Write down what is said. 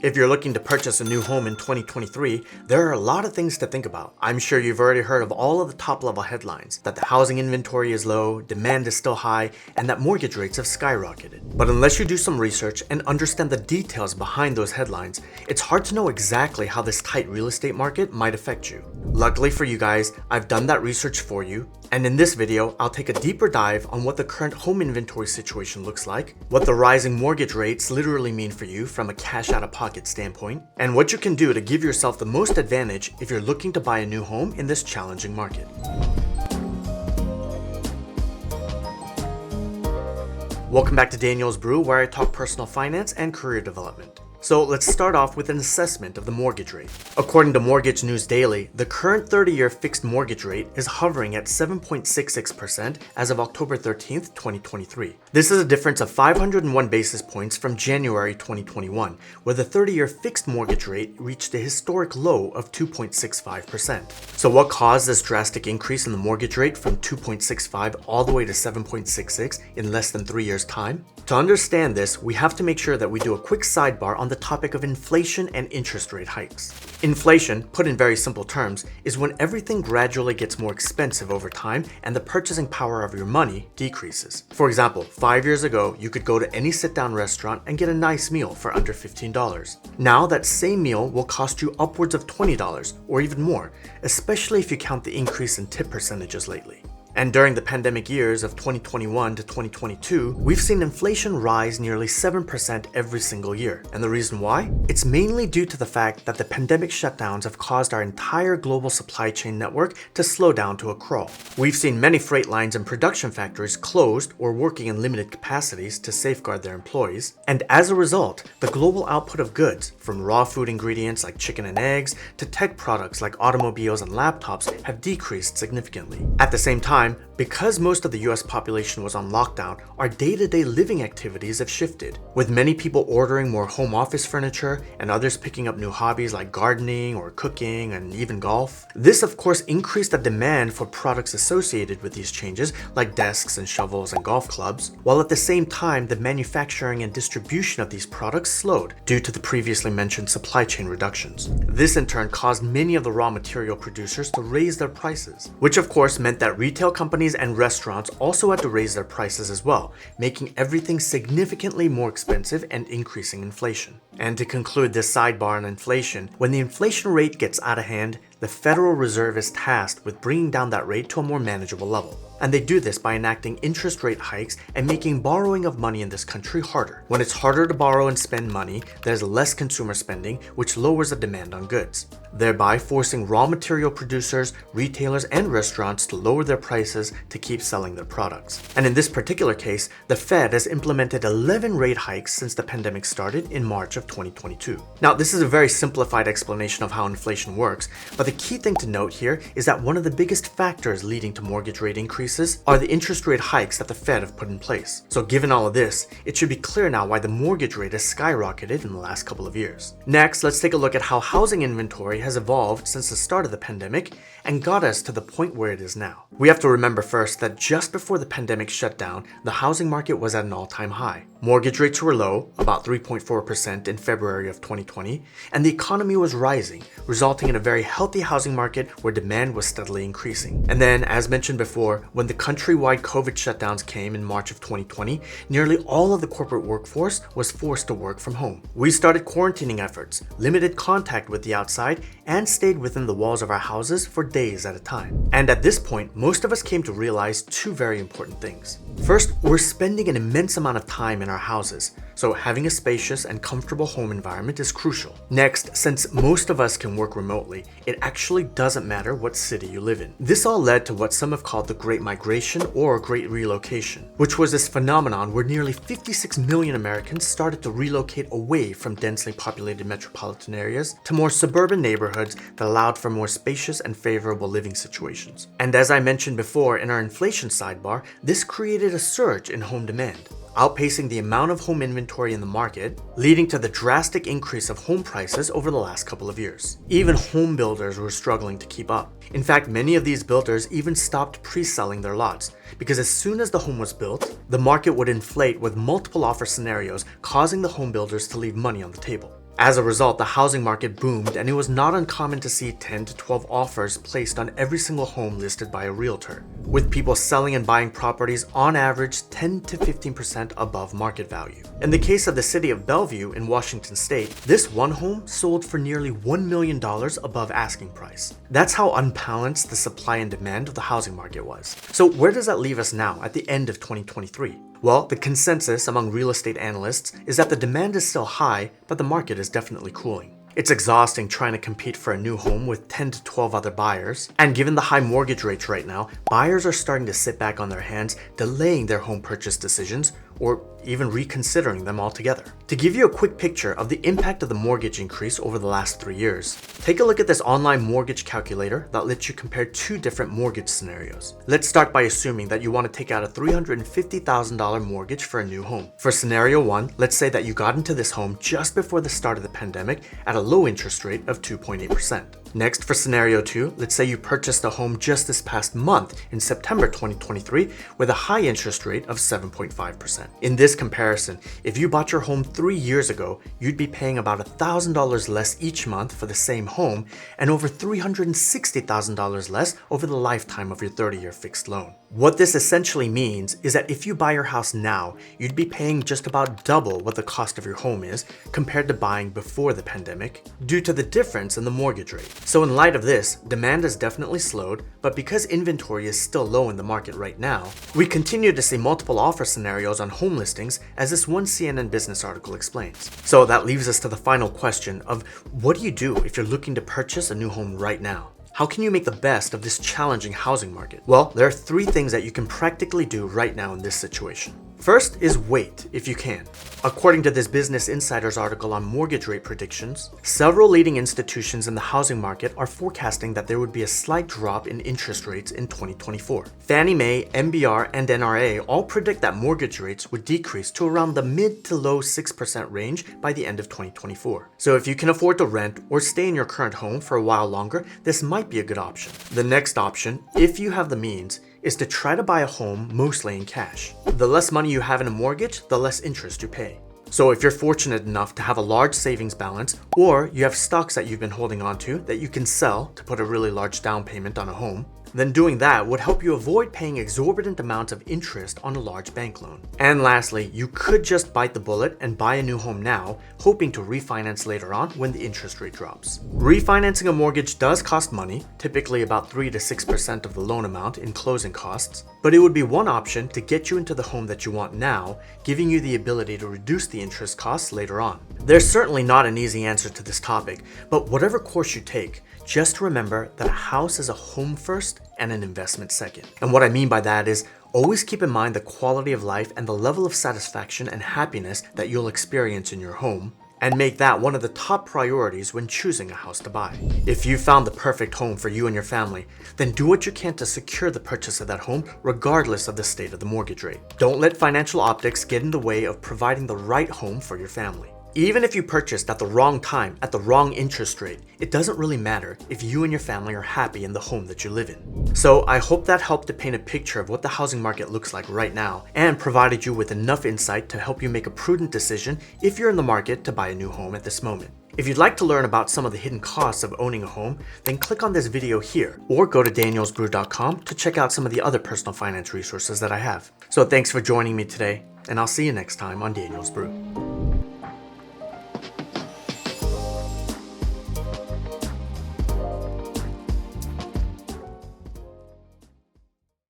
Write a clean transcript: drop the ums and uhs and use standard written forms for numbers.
If you're looking to purchase a new home in 2023, there are a lot of things to think about. I'm sure you've already heard of all of the top-level headlines, that the housing inventory is low, demand is still high, and that mortgage rates have skyrocketed. But unless you do some research and understand the details behind those headlines, it's hard to know exactly how this tight real estate market might affect you. Luckily for you guys, I've done that research for you, and in this video, I'll take a deeper dive on what the current home inventory situation looks like, what the rising mortgage rates literally mean for you from a cash out-of-pocket standpoint, and what you can do to give yourself the most advantage if you're looking to buy a new home in this challenging market. Welcome back to Daniel's Brew, where I talk personal finance and career development. So let's start off with an assessment of the mortgage rate. According to Mortgage News Daily, the current 30-year fixed mortgage rate is hovering at 7.66% as of October 13th, 2023. This is a difference of 501 basis points from January 2021, where the 30-year fixed mortgage rate reached a historic low of 2.65%. So what caused this drastic increase in the mortgage rate from 2.65 all the way to 7.66 in less than 3 years' time? To understand this, we have to make sure that we do a quick sidebar on the topic of inflation and interest rate hikes. Inflation, put in very simple terms, is when everything gradually gets more expensive over time and the purchasing power of your money decreases. For example, 5 years ago, you could go to any sit-down restaurant and get a nice meal for under $15. Now that same meal will cost you upwards of $20 or even more, especially if you count the increase in tip percentages lately. And during the pandemic years of 2021 to 2022, we've seen inflation rise nearly 7% every single year. And the reason why? It's mainly due to the fact that the pandemic shutdowns have caused our entire global supply chain network to slow down to a crawl. We've seen many freight lines and production factories closed or working in limited capacities to safeguard their employees. And as a result, the global output of goods, from raw food ingredients like chicken and eggs to tech products like automobiles and laptops, have decreased significantly. At the same time, because most of the US population was on lockdown, our day-to-day living activities have shifted, with many people ordering more home office furniture and others picking up new hobbies like gardening or cooking and even golf. This of course increased the demand for products associated with these changes like desks and shovels and golf clubs, while at the same time the manufacturing and distribution of these products slowed due to the previously mentioned supply chain reductions. This in turn caused many of the raw material producers to raise their prices, which of course meant that retail companies and restaurants also had to raise their prices as well, making everything significantly more expensive and increasing inflation. And to conclude this sidebar on inflation, when the inflation rate gets out of hand, the Federal Reserve is tasked with bringing down that rate to a more manageable level. And they do this by enacting interest rate hikes and making borrowing of money in this country harder. When it's harder to borrow and spend money, there's less consumer spending, which lowers the demand on goods, thereby forcing raw material producers, retailers, and restaurants to lower their prices to keep selling their products. And in this particular case, the Fed has implemented 11 rate hikes since the pandemic started in March of 2022. Now, this is a very simplified explanation of how inflation works, but the key thing to note here is that one of the biggest factors leading to mortgage rate increases are the interest rate hikes that the Fed have put in place. So given all of this, it should be clear now why the mortgage rate has skyrocketed in the last couple of years. Next, let's take a look at how housing inventory has evolved since the start of the pandemic and got us to the point where it is now. We have to remember first that just before the pandemic shut down, the housing market was at an all-time high. Mortgage rates were low, about 3.4% in February of 2020, and the economy was rising, resulting in a very healthy housing market where demand was steadily increasing. And then, as mentioned before, when the countrywide COVID shutdowns came in March of 2020, nearly all of the corporate workforce was forced to work from home. We started quarantining efforts, limited contact with the outside, and stayed within the walls of our houses for days at a time. And at this point, most of us came to realize two very important things. First, we're spending an immense amount of time in our houses, so having a spacious and comfortable home environment is crucial. Next, since most of us can work remotely, it actually doesn't matter what city you live in. This all led to what some have called the Great Migration or Great Relocation, which was this phenomenon where nearly 56 million Americans started to relocate away from densely populated metropolitan areas to more suburban neighborhoods that allowed for more spacious and favorable living situations. And as I mentioned before in our inflation sidebar, this created a surge in home demand, outpacing the amount of home inventory in the market, leading to the drastic increase of home prices over the last couple of years. Even home builders were struggling to keep up. In fact, many of these builders even stopped pre-selling their lots, because as soon as the home was built, the market would inflate with multiple offer scenarios, causing the home builders to leave money on the table. As a result, the housing market boomed, and it was not uncommon to see 10 to 12 offers placed on every single home listed by a realtor, with people selling and buying properties on average 10 to 15% above market value. In the case of the city of Bellevue in Washington state, this one home sold for nearly $1 million above asking price. That's how unbalanced the supply and demand of the housing market was. So where does that leave us now at the end of 2023? Well, the consensus among real estate analysts is that the demand is still high, but the market is definitely cooling. It's exhausting trying to compete for a new home with 10 to 12 other buyers. And given the high mortgage rates right now, buyers are starting to sit back on their hands, delaying their home purchase decisions, or even reconsidering them altogether. To give you a quick picture of the impact of the mortgage increase over the last 3 years, take a look at this online mortgage calculator that lets you compare two different mortgage scenarios. Let's start by assuming that you want to take out a $350,000 mortgage for a new home. For scenario 1, let's say that you got into this home just before the start of the pandemic at a low interest rate of 2.8%. Next, for scenario 2, let's say you purchased a home just this past month in September 2023 with a high interest rate of 7.5%. In this comparison, if you bought your home 3 years ago, you'd be paying about $1,000 less each month for the same home and over $360,000 less over the lifetime of your 30-year fixed loan. What this essentially means is that if you buy your house now, you'd be paying just about double what the cost of your home is compared to buying before the pandemic due to the difference in the mortgage rate. So in light of this, demand has definitely slowed, but because inventory is still low in the market right now, we continue to see multiple offer scenarios on home listings, as this one CNN Business article explains. So that leaves us to the final question of what do you do if you're looking to purchase a new home right now? How can you make the best of this challenging housing market? Well, there are 3 things that you can practically do right now in this situation. First is wait if you can. According to this Business Insider's article on mortgage rate predictions, several leading institutions in the housing market are forecasting that there would be a slight drop in interest rates in 2024. Fannie Mae, MBR, and NRA all predict that mortgage rates would decrease to around the mid to low 6% range by the end of 2024. So if you can afford to rent or stay in your current home for a while longer, this might be a good option. The next option, if you have the means, is to try to buy a home mostly in cash. The less money you have in a mortgage, the less interest you pay. So if you're fortunate enough to have a large savings balance, or you have stocks that you've been holding on to that you can sell to put a really large down payment on a home, then doing that would help you avoid paying exorbitant amounts of interest on a large bank loan. And lastly, you could just bite the bullet and buy a new home now, hoping to refinance later on when the interest rate drops. Refinancing a mortgage does cost money, typically about 3 to 6% of the loan amount in closing costs, but it would be one option to get you into the home that you want now, giving you the ability to reduce the interest costs later on. There's certainly not an easy answer to this topic, but whatever course you take, just remember that a house is a home first and an investment second. And what I mean by that is always keep in mind the quality of life and the level of satisfaction and happiness that you'll experience in your home, and make that one of the top priorities when choosing a house to buy. If you found the perfect home for you and your family, then do what you can to secure the purchase of that home regardless of the state of the mortgage rate. Don't let financial optics get in the way of providing the right home for your family. Even if you purchased at the wrong time, at the wrong interest rate, it doesn't really matter if you and your family are happy in the home that you live in. So I hope that helped to paint a picture of what the housing market looks like right now, and provided you with enough insight to help you make a prudent decision if you're in the market to buy a new home at this moment. If you'd like to learn about some of the hidden costs of owning a home, then click on this video here, or go to danielsbrew.com to check out some of the other personal finance resources that I have. So thanks for joining me today, and I'll see you next time on Daniel's Brew.